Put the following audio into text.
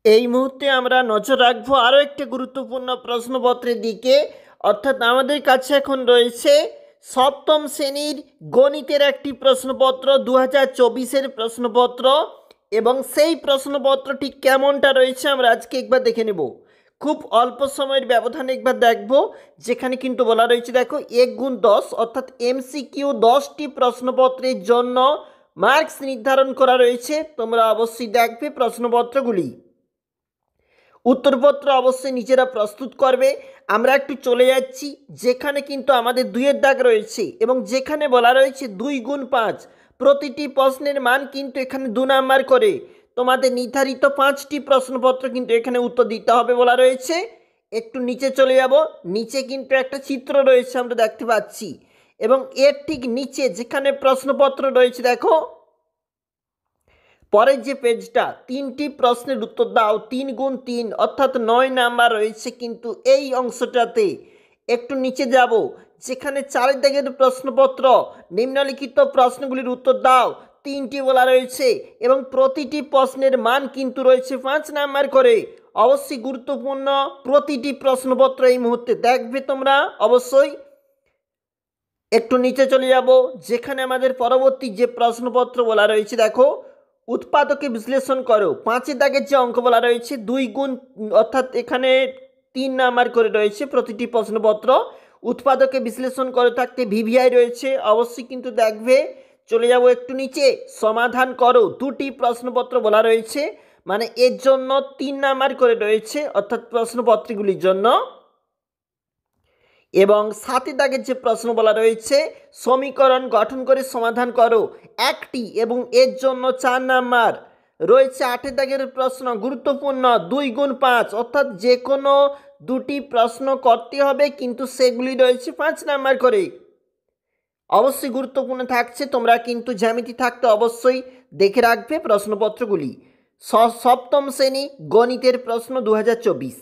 এই মুহূর্তে আমরা নজর রাখবো আরও একটি গুরুত্বপূর্ণ প্রশ্নপত্রের দিকে। অর্থাৎ আমাদের কাছে এখন রয়েছে সপ্তম শ্রেণীর গণিতের একটি প্রশ্নপত্র 2024-এর প্রশ্নপত্র, এবং সেই প্রশ্নপত্রটি কেমনটা রয়েছে আমরা আজকে একবার দেখে নেব। খুব অল্প সময়ের ব্যবধানে একবার দেখব, যেখানে কিন্তু বলা রয়েছে দেখো 1×10 অর্থাৎ MCQ 10টি প্রশ্নপত্রের জন্য মার্কস নির্ধারণ করা রয়েছে। তোমরা অবশ্যই দেখবে প্রশ্নপত্রগুলি। উত্তরপত্র অবশ্যই নিজেরা প্রস্তুত করবে। আমরা একটু চলে যাচ্ছি, যেখানে কিন্তু আমাদের 2-এর দাগ রয়েছে এবং যেখানে বলা রয়েছে 2×5, প্রতিটি প্রশ্নের মান কিন্তু এখানে 2 নাম্বার করে। তোমাদের নির্ধারিত 5টি প্রশ্নপত্র কিন্তু এখানে উত্তর দিতে হবে বলা রয়েছে। একটু নিচে চলে যাব, নিচে কিন্তু একটা চিত্র রয়েছে আমরা দেখতে পাচ্ছি, এবং এর ঠিক নিচে যেখানে প্রশ্নপত্র রয়েছে দেখো পরের যে পেজটা, 3টি প্রশ্নের উত্তর দাও 3×3 অর্থাৎ 9 নাম্বার রয়েছে কিন্তু এই অংশটাতে। একটু নিচে যাব, যেখানে 4 দাগের প্রশ্নপত্র নিম্নলিখিত প্রশ্নগুলির উত্তর দাও 3টি বলা রয়েছে, এবং প্রতিটি প্রশ্নের মান কিন্তু রয়েছে 5 নাম্বার করে। অবশ্যই গুরুত্বপূর্ণ প্রতিটি প্রশ্নপত্র এই মুহূর্তে দেখবে তোমরা অবশ্যই। একটু নিচে চলে যাব, যেখানে আমাদের পরবর্তী যে প্রশ্নপত্র বলা রয়েছে দেখো উৎপাদকে বিশ্লেষণ করো। 5 দাগের যে অঙ্ক বলা রয়েছে 2 অর্থাৎ এখানে 3 নাম্বার করে রয়েছে প্রতিটি প্রশ্নপত্র। উৎপাদকে বিশ্লেষণ করো থাকতে ভিভিআই রয়েছে, অবশ্যই কিন্তু দেখবে। চলে যাব একটু নিচে, সমাধান করো 2টি প্রশ্নপত্র বলা রয়েছে, মানে এর জন্য 3 নাম্বার করে রয়েছে অর্থাৎ প্রশ্নপত্রগুলির জন্য। এবং 7 দাগের যে প্রশ্ন বলা রয়েছে সমীকরণ গঠন করে সমাধান করো একটি, এবং এর জন্য 4 নাম্বার রয়েছে। 8 দাগের প্রশ্ন গুরুত্বপূর্ণ 2×5 অর্থাৎ যে কোনো 2টি প্রশ্ন করতে হবে, কিন্তু সেগুলি রয়েছে 5 নাম্বার করে। অবশ্যই গুরুত্বপূর্ণ থাকছে, তোমরা কিন্তু জ্যামিতি থাকতে অবশ্যই দেখে রাখবে প্রশ্নপত্রগুলি। সপ্তম শ্রেণী গণিতের প্রশ্ন 2024।